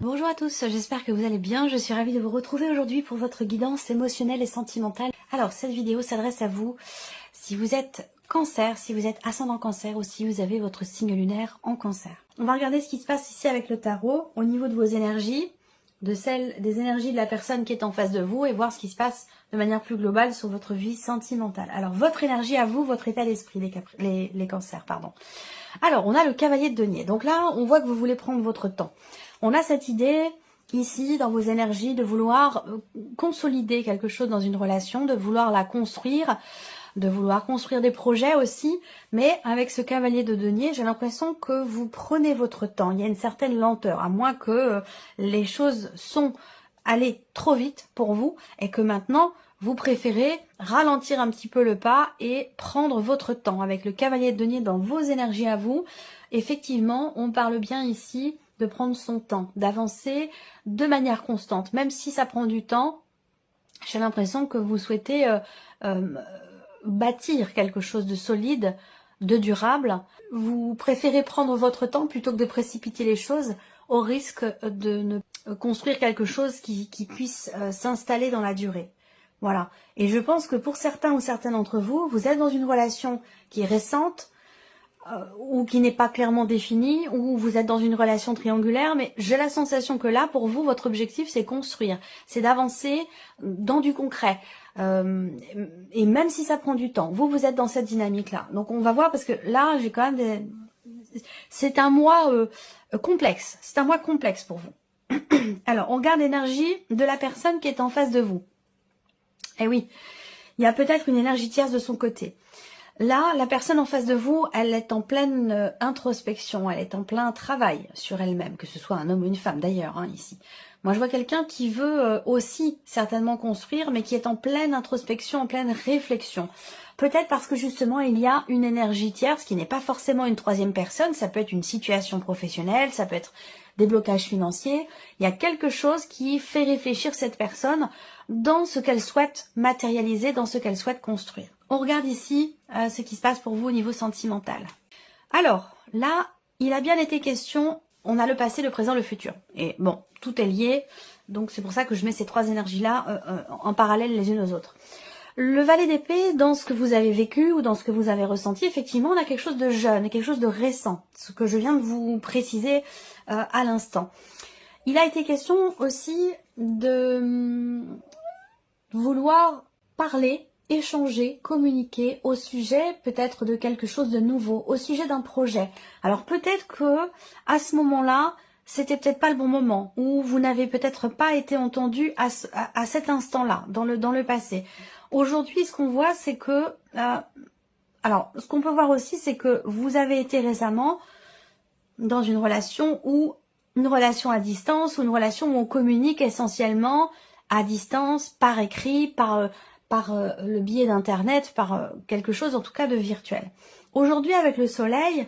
Bonjour à tous, j'espère que vous allez bien. Je suis ravie de vous retrouver aujourd'hui pour votre guidance émotionnelle et sentimentale. Alors, cette vidéo s'adresse à vous si vous êtes cancer, si vous êtes ascendant cancer ou si vous avez votre signe lunaire en cancer. On va regarder ce qui se passe ici avec le tarot au niveau de vos énergies, de celles des énergies de la personne qui est en face de vous et voir ce qui se passe de manière plus globale sur votre vie sentimentale. Alors, votre énergie à vous, votre état d'esprit, les cancers, pardon. Alors, on a le cavalier de denier. Donc là, on voit que vous voulez prendre votre temps. On a cette idée ici dans vos énergies de vouloir consolider quelque chose dans une relation, de vouloir la construire, de vouloir construire des projets aussi. Mais avec ce cavalier de denier, j'ai l'impression que vous prenez votre temps. Il y a une certaine lenteur, à moins que les choses sont allées trop vite pour vous et que maintenant, vous préférez ralentir un petit peu le pas et prendre votre temps. Avec le cavalier de denier dans vos énergies à vous, effectivement, on parle bien ici de prendre son temps, d'avancer de manière constante. Même si ça prend du temps, j'ai l'impression que vous souhaitez bâtir quelque chose de solide, de durable. Vous préférez prendre votre temps plutôt que de précipiter les choses au risque de ne construire quelque chose qui puisse s'installer dans la durée. Voilà. Et je pense que pour certains ou certaines d'entre vous, vous êtes dans une relation qui est récente, ou qui n'est pas clairement définie, ou vous êtes dans une relation triangulaire, mais j'ai la sensation que là, pour vous, votre objectif, c'est construire, c'est d'avancer dans du concret. Et même si ça prend du temps, vous êtes dans cette dynamique-là. Donc on va voir, parce que là, j'ai quand même des... C'est un mois complexe, c'est un mois complexe pour vous. Alors, on regarde l'énergie de la personne qui est en face de vous. Eh oui, il y a peut-être une énergie tierce de son côté. Là, la personne en face de vous, elle est en pleine introspection, elle est en plein travail sur elle-même, que ce soit un homme ou une femme d'ailleurs, hein, ici. Moi, je vois quelqu'un qui veut aussi certainement construire, mais qui est en pleine introspection, en pleine réflexion. Peut-être parce que justement, il y a une énergie tierce qui n'est pas forcément une troisième personne, ça peut être une situation professionnelle, ça peut être des blocages financiers. Il y a quelque chose qui fait réfléchir cette personne dans ce qu'elle souhaite matérialiser, dans ce qu'elle souhaite construire. On regarde ici ce qui se passe pour vous au niveau sentimental. Alors, là, il a bien été question, on a le passé, le présent, le futur. Et bon, tout est lié, donc c'est pour ça que je mets ces trois énergies-là en parallèle les unes aux autres. Le valet d'épée, dans ce que vous avez vécu ou dans ce que vous avez ressenti, effectivement, on a quelque chose de jeune, quelque chose de récent, ce que je viens de vous préciser à l'instant. Il a été question aussi de vouloir parler, échanger, communiquer au sujet peut-être de quelque chose de nouveau, au sujet d'un projet. Alors peut-être que à ce moment-là, c'était peut-être pas le bon moment, ou vous n'avez peut-être pas été entendu à cet instant-là, dans le passé. Aujourd'hui, ce qu'on voit, c'est que... alors, ce qu'on peut voir aussi, c'est que vous avez été récemment dans une relation à distance, ou une relation où on communique essentiellement à distance, par écrit, par le biais d'internet, par quelque chose en tout cas de virtuel. Aujourd'hui, avec le soleil,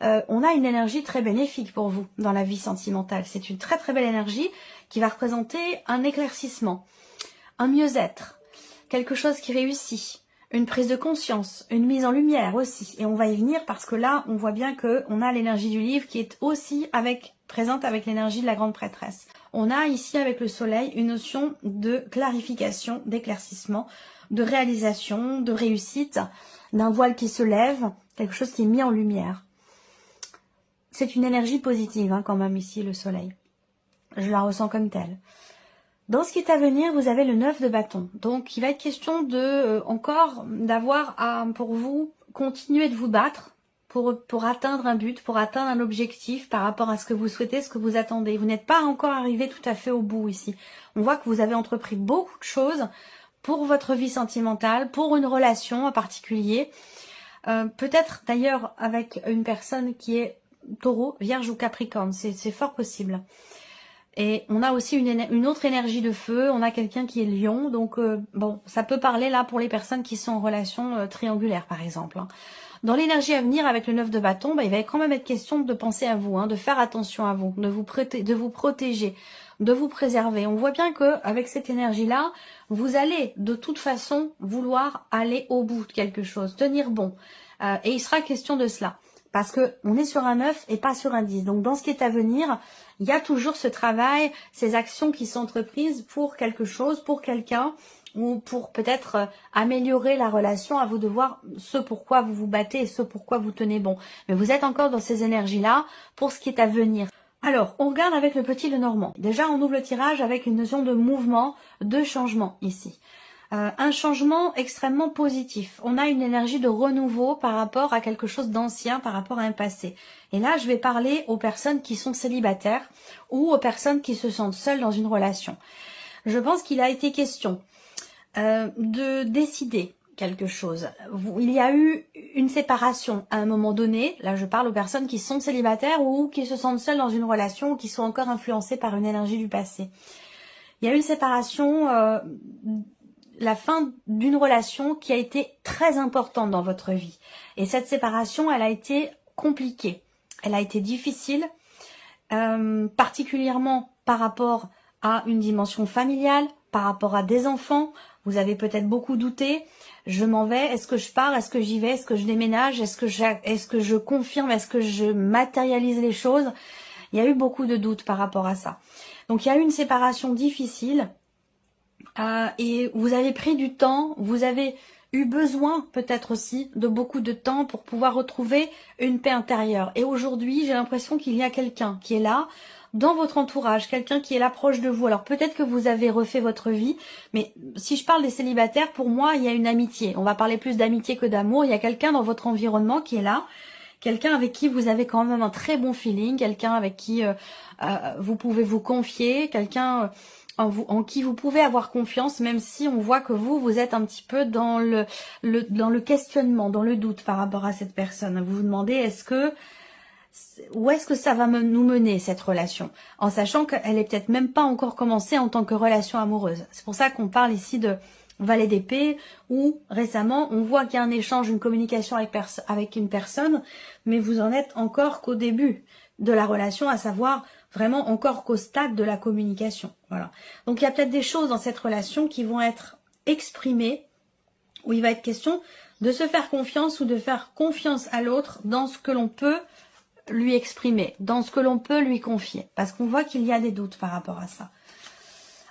on a une énergie très bénéfique pour vous dans la vie sentimentale. C'est une très très belle énergie qui va représenter un éclaircissement, un mieux-être, quelque chose qui réussit, une prise de conscience, une mise en lumière aussi. Et on va y venir parce que là, on voit bien qu'on a l'énergie du livre qui est aussi présente avec l'énergie de la grande prêtresse. On a ici avec le soleil une notion de clarification, d'éclaircissement, de réalisation, de réussite, d'un voile qui se lève, quelque chose qui est mis en lumière. C'est une énergie positive hein, quand même ici le soleil. Je la ressens comme telle. Dans ce qui est à venir, vous avez le 9 de bâton. Donc, il va être question de encore d'avoir à, pour vous, continuer de vous battre pour atteindre un but, pour atteindre un objectif par rapport à ce que vous souhaitez, ce que vous attendez. Vous n'êtes pas encore arrivé tout à fait au bout ici. On voit que vous avez entrepris beaucoup de choses pour votre vie sentimentale, pour une relation en particulier. Peut-être d'ailleurs avec une personne qui est taureau, vierge ou capricorne. C'est fort possible. Et on a aussi une autre énergie de feu, on a quelqu'un qui est lion, donc bon, ça peut parler là pour les personnes qui sont en relation triangulaire par exemple. Hein. Dans l'énergie à venir avec le 9 de bâton, bah, il va quand même être question de penser à vous, hein, de faire attention à vous, de vous protéger, de vous préserver. On voit bien que avec cette énergie-là, vous allez de toute façon vouloir aller au bout de quelque chose, tenir bon. Et il sera question de cela. Parce que on est sur un 9 et pas sur un 10. Donc dans ce qui est à venir, il y a toujours ce travail, ces actions qui sont entreprises pour quelque chose, pour quelqu'un, ou pour peut-être améliorer la relation, à vous de voir ce pourquoi vous vous battez et ce pourquoi vous tenez bon. Mais vous êtes encore dans ces énergies-là pour ce qui est à venir. Alors, on regarde avec le petit Lenormand. Déjà, on ouvre le tirage avec une notion de mouvement, de changement ici. Un changement extrêmement positif. On a une énergie de renouveau par rapport à quelque chose d'ancien, par rapport à un passé. Et là, je vais parler aux personnes qui sont célibataires ou aux personnes qui se sentent seules dans une relation. Je pense qu'il a été question de décider quelque chose. Il y a eu une séparation à un moment donné. Là, je parle aux personnes qui sont célibataires ou qui se sentent seules dans une relation ou qui sont encore influencées par une énergie du passé. Il y a eu une séparation, la fin d'une relation qui a été très importante dans votre vie. Et cette séparation, elle a été compliquée. Elle a été difficile, particulièrement par rapport à une dimension familiale, par rapport à des enfants. Vous avez peut-être beaucoup douté. Je m'en vais, est-ce que je pars, est-ce que j'y vais, est-ce que je déménage, est-ce que je confirme, est-ce que je matérialise les choses? Il y a eu beaucoup de doutes par rapport à ça. Donc il y a eu une séparation difficile et vous avez pris du temps, vous avez eu besoin peut-être aussi de beaucoup de temps pour pouvoir retrouver une paix intérieure. Et aujourd'hui, j'ai l'impression qu'il y a quelqu'un qui est là, dans votre entourage, quelqu'un qui est là proche de vous. Alors peut-être que vous avez refait votre vie, mais si je parle des célibataires, pour moi, il y a une amitié. On va parler plus d'amitié que d'amour. Il y a quelqu'un dans votre environnement qui est là, quelqu'un avec qui vous avez quand même un très bon feeling, quelqu'un avec qui vous pouvez vous confier, quelqu'un en qui vous pouvez avoir confiance, même si on voit que vous êtes un petit peu dans dans le questionnement, dans le doute par rapport à cette personne. Vous vous demandez où est-ce que ça va nous mener cette relation, en sachant qu'elle est peut-être même pas encore commencée en tant que relation amoureuse. C'est pour ça qu'on parle ici de valet d'épée, où récemment on voit qu'il y a un échange, une communication avec une personne, mais vous en êtes encore qu'au début de la relation, à savoir vraiment encore qu'au stade de la communication. Voilà. Donc il y a peut-être des choses dans cette relation qui vont être exprimées, où il va être question de se faire confiance ou de faire confiance à l'autre dans ce que l'on peut lui exprimer, dans ce que l'on peut lui confier, parce qu'on voit qu'il y a des doutes par rapport à ça.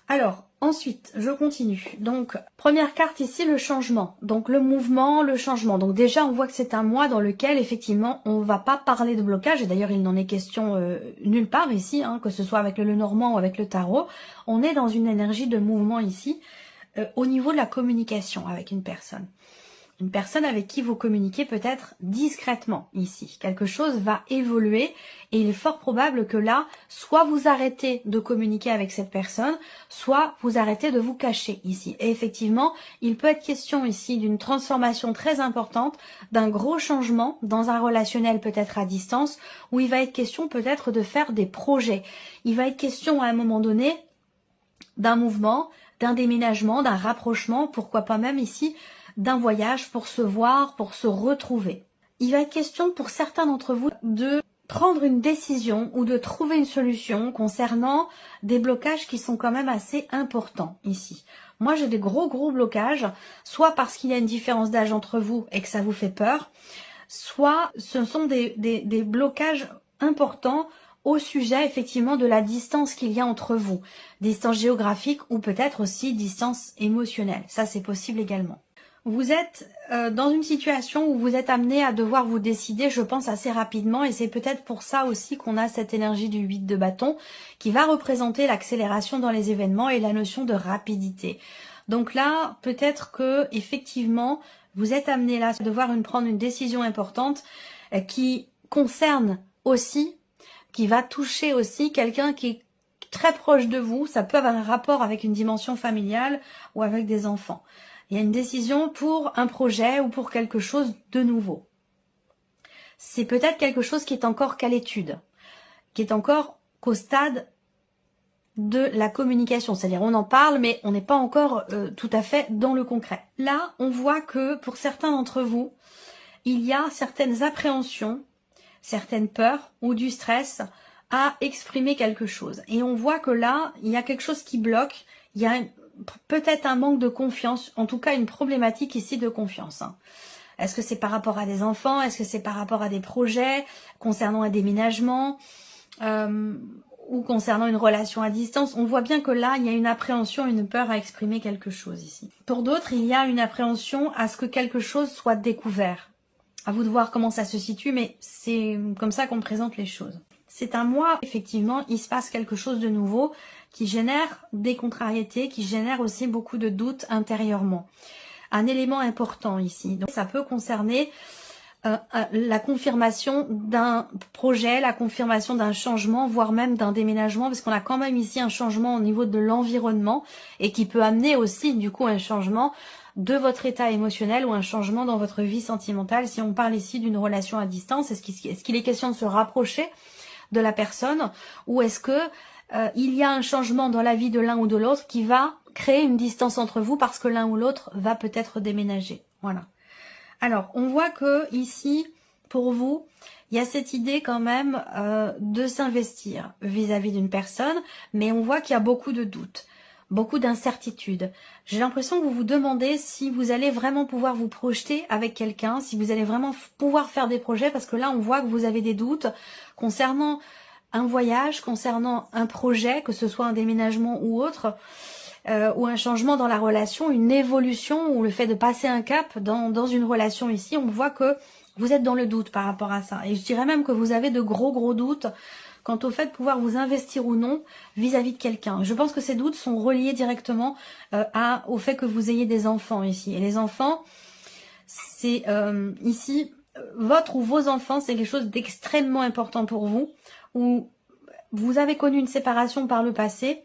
Alors, ensuite, je continue. Donc, première carte ici, le changement. Donc, le mouvement, le changement. Donc, déjà, on voit que c'est un mois dans lequel, effectivement, on ne va pas parler de blocage. Et d'ailleurs, il n'en est question nulle part ici, hein, que ce soit avec le Lenormand ou avec le tarot. On est dans une énergie de mouvement ici, au niveau de la communication avec une personne. Une personne avec qui vous communiquez peut-être discrètement ici. Quelque chose va évoluer et il est fort probable que là, soit vous arrêtez de communiquer avec cette personne, soit vous arrêtez de vous cacher ici. Et effectivement, il peut être question ici d'une transformation très importante, d'un gros changement dans un relationnel peut-être à distance, où il va être question peut-être de faire des projets. Il va être question à un moment donné d'un mouvement, d'un déménagement, d'un rapprochement, pourquoi pas même ici d'un voyage pour se voir, pour se retrouver. Il va être question pour certains d'entre vous de prendre une décision ou de trouver une solution concernant des blocages qui sont quand même assez importants ici. Moi, j'ai des gros blocages, soit parce qu'il y a une différence d'âge entre vous et que ça vous fait peur, soit ce sont des blocages importants au sujet effectivement de la distance qu'il y a entre vous. Distance géographique ou peut-être aussi distance émotionnelle. Ça, c'est possible également. Vous êtes dans une situation où vous êtes amené à devoir vous décider, je pense, assez rapidement, et c'est peut-être pour ça aussi qu'on a cette énergie du 8 de bâton qui va représenter l'accélération dans les événements et la notion de rapidité. Donc là, peut-être que effectivement, vous êtes amené là à devoir prendre une décision importante qui concerne aussi, qui va toucher aussi quelqu'un qui est très proche de vous. Ça peut avoir un rapport avec une dimension familiale ou avec des enfants. Il y a une décision pour un projet ou pour quelque chose de nouveau. C'est peut-être quelque chose qui est encore qu'à l'étude, qui est encore qu'au stade de la communication. C'est-à-dire on en parle, mais on n'est pas encore tout à fait dans le concret. Là, on voit que pour certains d'entre vous, il y a certaines appréhensions, certaines peurs ou du stress à exprimer quelque chose. Et on voit que là, il y a quelque chose qui bloque, il y a peut-être un manque de confiance, en tout cas une problématique ici de confiance. Est-ce que c'est par rapport à des enfants? Est-ce que c'est par rapport à des projets concernant un déménagement? ou concernant une relation à distance, on voit bien que là, il y a une appréhension, une peur à exprimer quelque chose ici. Pour d'autres, il y a une appréhension à ce que quelque chose soit découvert. À vous de voir comment ça se situe, mais c'est comme ça qu'on présente les choses. C'est un mois, effectivement, il se passe quelque chose de nouveau qui génère des contrariétés, qui génère aussi beaucoup de doutes intérieurement. Un élément important ici. Donc ça peut concerner la confirmation d'un projet, la confirmation d'un changement, voire même d'un déménagement, parce qu'on a quand même ici un changement au niveau de l'environnement et qui peut amener aussi du coup un changement de votre état émotionnel ou un changement dans votre vie sentimentale. Si on parle ici d'une relation à distance, est-ce qu'il est question de se rapprocher de la personne ou est-ce que il y a un changement dans la vie de l'un ou de l'autre qui va créer une distance entre vous parce que l'un ou l'autre va peut-être déménager. Voilà. Alors, on voit que ici, pour vous, il y a cette idée quand même de s'investir vis-à-vis d'une personne, mais on voit qu'il y a beaucoup de doutes, beaucoup d'incertitudes. J'ai l'impression que vous vous demandez si vous allez vraiment pouvoir vous projeter avec quelqu'un, si vous allez vraiment pouvoir faire des projets, parce que là, on voit que vous avez des doutes concernant un voyage, concernant un projet, que ce soit un déménagement ou autre, ou un changement dans la relation, une évolution, ou le fait de passer un cap dans une relation ici, on voit que vous êtes dans le doute par rapport à ça. Et je dirais même que vous avez de gros doutes quant au fait de pouvoir vous investir ou non vis-à-vis de quelqu'un. Je pense que ces doutes sont reliés directement au fait que vous ayez des enfants ici. Et les enfants, c'est ici, votre ou vos enfants, c'est quelque chose d'extrêmement important pour vous, où vous avez connu une séparation par le passé,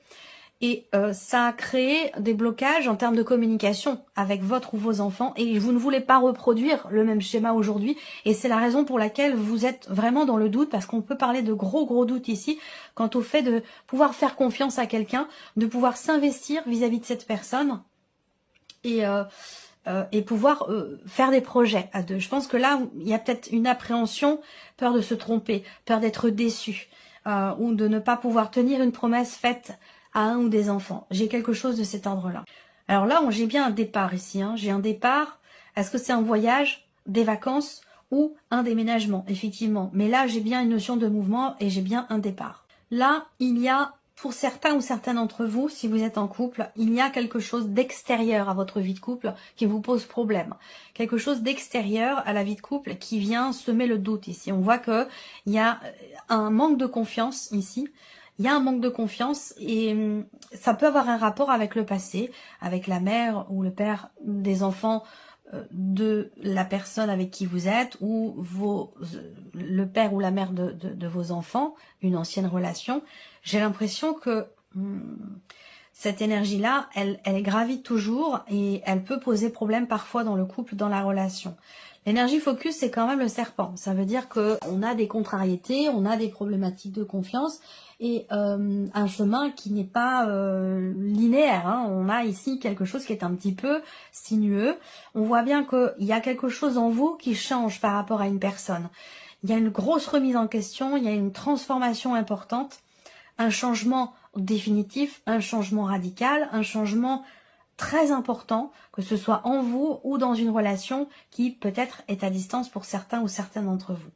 et ça a créé des blocages en termes de communication avec votre ou vos enfants et vous ne voulez pas reproduire le même schéma aujourd'hui et c'est la raison pour laquelle vous êtes vraiment dans le doute parce qu'on peut parler de gros doutes ici quant au fait de pouvoir faire confiance à quelqu'un, de pouvoir s'investir vis-à-vis de cette personne et pouvoir faire des projets à deux. Je pense que là, il y a peut-être une appréhension, peur de se tromper, peur d'être déçu ou de ne pas pouvoir tenir une promesse faite à un ou des enfants. J'ai quelque chose de cet ordre-là. Alors là, j'ai bien un départ ici. J'ai un départ. Est-ce que c'est un voyage, des vacances ou un déménagement? Effectivement. Mais là, j'ai bien une notion de mouvement et j'ai bien un départ. Là, il y a, pour certains ou certaines d'entre vous, si vous êtes en couple, il y a quelque chose d'extérieur à votre vie de couple qui vous pose problème. Quelque chose d'extérieur à la vie de couple qui vient semer le doute ici. On voit que il y a un manque de confiance ici. Il y a un manque de confiance et ça peut avoir un rapport avec le passé, avec la mère ou le père des enfants de la personne avec qui vous êtes ou le père ou la mère de vos enfants, une ancienne relation. J'ai l'impression que cette énergie-là, elle gravite toujours et elle peut poser problème parfois dans le couple, dans la relation. L'énergie focus, c'est quand même le serpent. Ça veut dire qu'on a des contrariétés, on a des problématiques de confiance et un chemin qui n'est pas linéaire. On a ici quelque chose qui est un petit peu sinueux. On voit bien qu'il y a quelque chose en vous qui change par rapport à une personne. Il y a une grosse remise en question, il y a une transformation importante, un changement définitif, un changement radical, un changement très important, que ce soit en vous ou dans une relation qui peut-être est à distance pour certains ou certaines d'entre vous.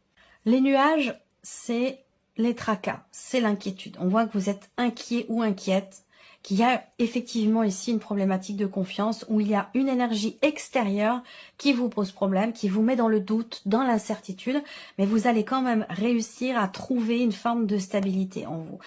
Les nuages, c'est les tracas, c'est l'inquiétude. On voit que vous êtes inquiet ou inquiète, qu'il y a effectivement ici une problématique de confiance où il y a une énergie extérieure qui vous pose problème, qui vous met dans le doute, dans l'incertitude, mais vous allez quand même réussir à trouver une forme de stabilité en vous.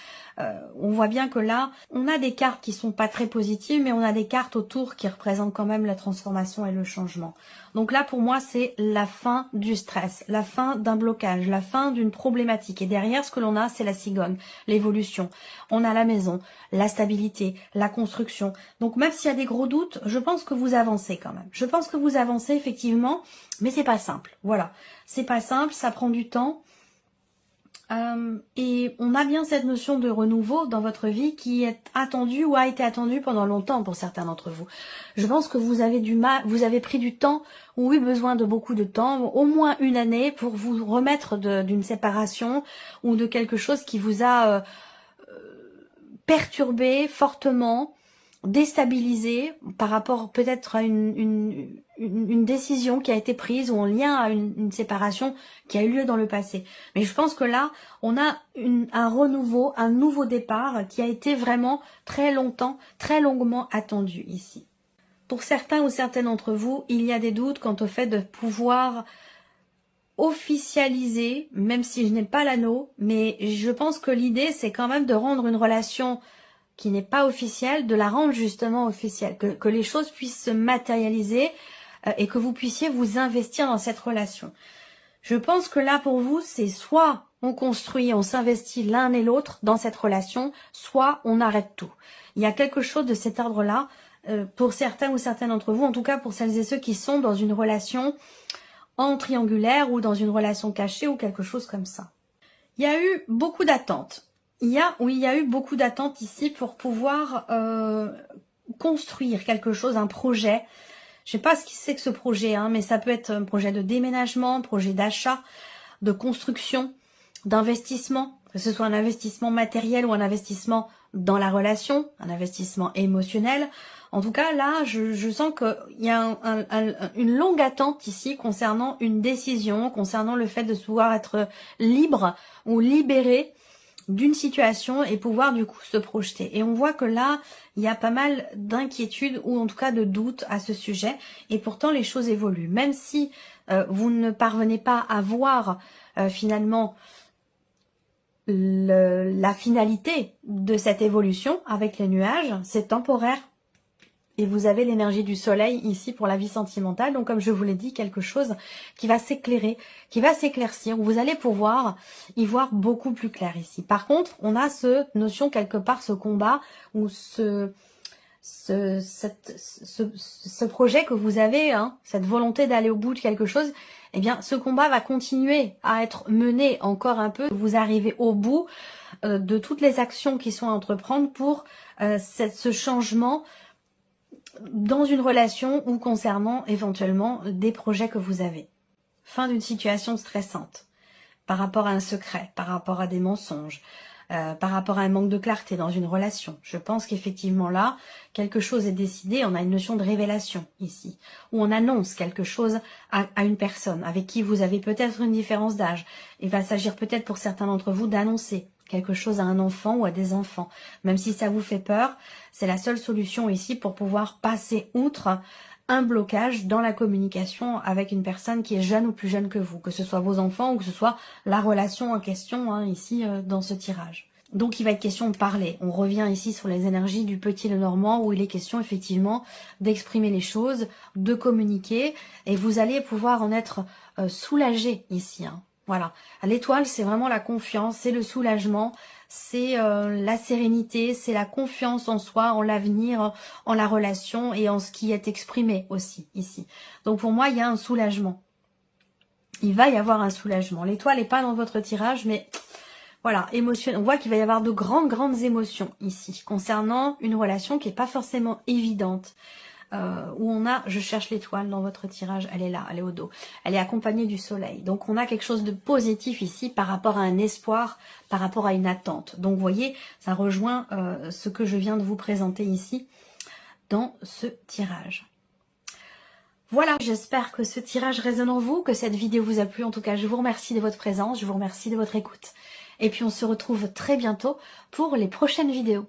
On voit bien que là, on a des cartes qui sont pas très positives, mais on a des cartes autour qui représentent quand même la transformation et le changement. Donc là, pour moi, c'est la fin du stress, la fin d'un blocage, la fin d'une problématique. Et derrière, ce que l'on a, c'est la cigogne, l'évolution. On a la maison, la stabilité, la construction. Donc même s'il y a des gros doutes, je pense que vous avancez quand même. Je pense que vous avancez effectivement, mais c'est pas simple. Voilà, c'est pas simple, ça prend du temps. Et on a bien cette notion de renouveau dans votre vie qui est attendue ou a été attendue pendant longtemps pour certains d'entre vous. Je pense que vous avez vous avez pris du temps ou eu besoin de beaucoup de temps, au moins une année pour vous remettre d'une séparation ou de quelque chose qui vous a perturbé fortement déstabilisé par rapport peut-être à une décision qui a été prise ou en lien à une séparation qui a eu lieu dans le passé. Mais je pense que là, on a un renouveau, un nouveau départ qui a été vraiment très longtemps, très longuement attendu ici. Pour certains ou certaines d'entre vous, il y a des doutes quant au fait de pouvoir officialiser, même si je n'ai pas l'anneau, mais je pense que l'idée c'est quand même de rendre une relation qui n'est pas officielle, de la rendre justement officielle, que les choses puissent se matérialiser et que vous puissiez vous investir dans cette relation. Je pense que là pour vous, c'est soit on construit, on s'investit l'un et l'autre dans cette relation, soit on arrête tout. Il y a quelque chose de cet ordre-là, pour certains ou certaines d'entre vous, en tout cas pour celles et ceux qui sont dans une relation en triangulaire ou dans une relation cachée ou quelque chose comme ça. Il y a eu beaucoup d'attentes. Il y a eu beaucoup d'attentes ici pour pouvoir construire quelque chose, un projet. Je sais pas ce que c'est que ce projet, hein, mais ça peut être un projet de déménagement, un projet d'achat, de construction, d'investissement, que ce soit un investissement matériel ou un investissement dans la relation, un investissement émotionnel. En tout cas, là, je sens qu'il y a une longue attente ici concernant une décision, concernant le fait de pouvoir être libre ou libéré d'une situation et pouvoir du coup se projeter. Et on voit que là, il y a pas mal d'inquiétudes ou en tout cas de doutes à ce sujet. Et pourtant, les choses évoluent. Même si vous ne parvenez pas à voir finalement la finalité de cette évolution avec les nuages, c'est temporaire. Et vous avez l'énergie du soleil ici pour la vie sentimentale. Donc comme je vous l'ai dit, quelque chose qui va s'éclairer, qui va s'éclaircir. Vous allez pouvoir y voir beaucoup plus clair ici. Par contre, on a cette notion quelque part, ce combat ou ce projet que vous avez, hein, cette volonté d'aller au bout de quelque chose, eh bien ce combat va continuer à être mené encore un peu. Vous arrivez au bout de toutes les actions qui sont à entreprendre pour ce changement dans une relation ou concernant éventuellement des projets que vous avez. Fin d'une situation stressante par rapport à un secret, par rapport à des mensonges, par rapport à un manque de clarté dans une relation. Je pense qu'effectivement là, quelque chose est décidé, on a une notion de révélation ici, où on annonce quelque chose à une personne avec qui vous avez peut-être une différence d'âge. Il va s'agir peut-être pour certains d'entre vous d'annoncer quelque chose à un enfant ou à des enfants. Même si ça vous fait peur, c'est la seule solution ici pour pouvoir passer outre un blocage dans la communication avec une personne qui est jeune ou plus jeune que vous, que ce soit vos enfants ou que ce soit la relation en question, hein, ici dans ce tirage. Donc il va être question de parler. On revient ici sur les énergies du petit Lenormand où il est question effectivement d'exprimer les choses, de communiquer et vous allez pouvoir en être soulagé ici, hein. Voilà, l'étoile c'est vraiment la confiance, c'est le soulagement, c'est la sérénité, c'est la confiance en soi, en l'avenir, en la relation et en ce qui est exprimé aussi ici. Donc pour moi il y a un soulagement, il va y avoir un soulagement. L'étoile n'est pas dans votre tirage mais voilà, émotion. On voit qu'il va y avoir de grandes émotions ici concernant une relation qui n'est pas forcément évidente. Où on a, je cherche l'étoile dans votre tirage, elle est là, elle est au dos. Elle est accompagnée du soleil. Donc on a quelque chose de positif ici par rapport à un espoir, par rapport à une attente. Donc vous voyez, ça rejoint ce que je viens de vous présenter ici dans ce tirage. Voilà, j'espère que ce tirage résonne en vous, que cette vidéo vous a plu. En tout cas, je vous remercie de votre présence, je vous remercie de votre écoute. Et puis on se retrouve très bientôt pour les prochaines vidéos.